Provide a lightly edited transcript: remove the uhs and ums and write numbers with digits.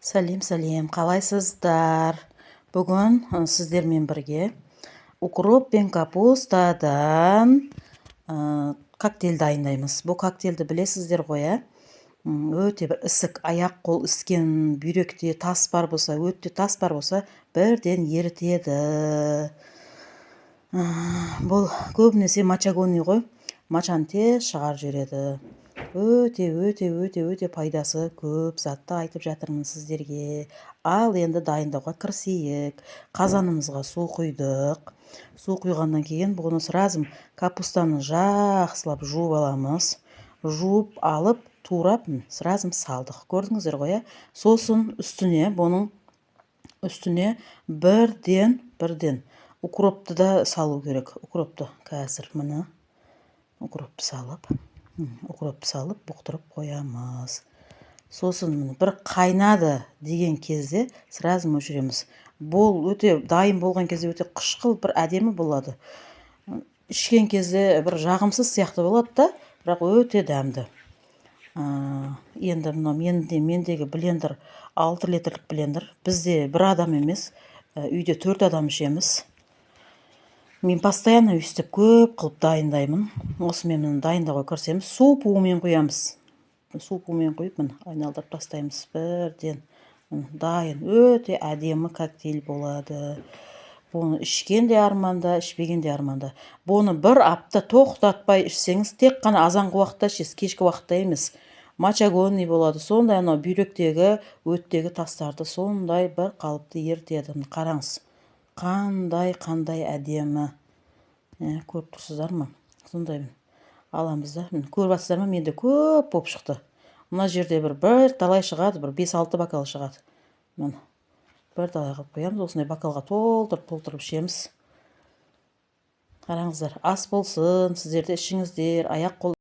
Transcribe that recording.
Сәлем, қалайсыздар? Бүгін сіздермен бірге укроп пен капустадан коктейль дайындаймыз. Бұл коктейльді білесіздер ғой, ә? Өте бір ісік, аяқ қол іскен, бүйректе тас бар болса, өтте тас бар болса, бірден ерітеді. Бұл көбінесе мочагонный ғой. Мочаны тез шығарып жібереді. Өте пайдасы көп затты айтып жатырмын сіздерге. Ал енді дайындауға кірісейік. Қазанымызға су құйдық. Су құйғаннан кейін бұны сразу капустаны жақсылап жуып аламыз. Жуып алып, турап сразу салдық. Көрдіңіздер ғой, сосын бұның үстіне бірден укропты да салу керек. Укропты қазір міне укропты салып бұқтырып қоямыз. Сосын бір қайнады деген кезде сразу өшіреміз. Бұл өте дайын болған кезде өте қышқыл, бір әдемі болады. Ішкен кезде бір жағымсыз сияқты болады да, бірақ өте дәмді. Енді мендегі блендер 6 литрлік блендер. Бізде бір адам емес, үйде 4 адам ішеміз. Мен постоянно өйстіп көп қылып дайындаймын. Осымен дайындауға кірісеміз. Су буымен құямыз. Су буымен құйып, айналдырып тастаймыз. Бірден дайын, өте әдемі коктейль болады. Бұны ішкен де арманда, ішпеген де арманда. Бұны бір апта тоқтатпай ішсеңіз, тек қана азанғы уақытта ішесіз, кешкі уақытта емес. Мочагонный болады. Сондай бүйректегі, өттегі тастарды сондай бір қалыпты ерітеді. Қараңыз. Қандай әдемі. Көріп тұрсыздар ма? Сондай аламыз да. Көріп жатсыздар ма? Менде көп болып шықты. Мына жерде бір талай шығады, бір 5-6 бокал шығады. Бір талай қылып қоямыз. Осындай бокалға толтырып ішеміз. Қараңыздар, ас болсын, сіздерде ішіңіздер, аяқ қол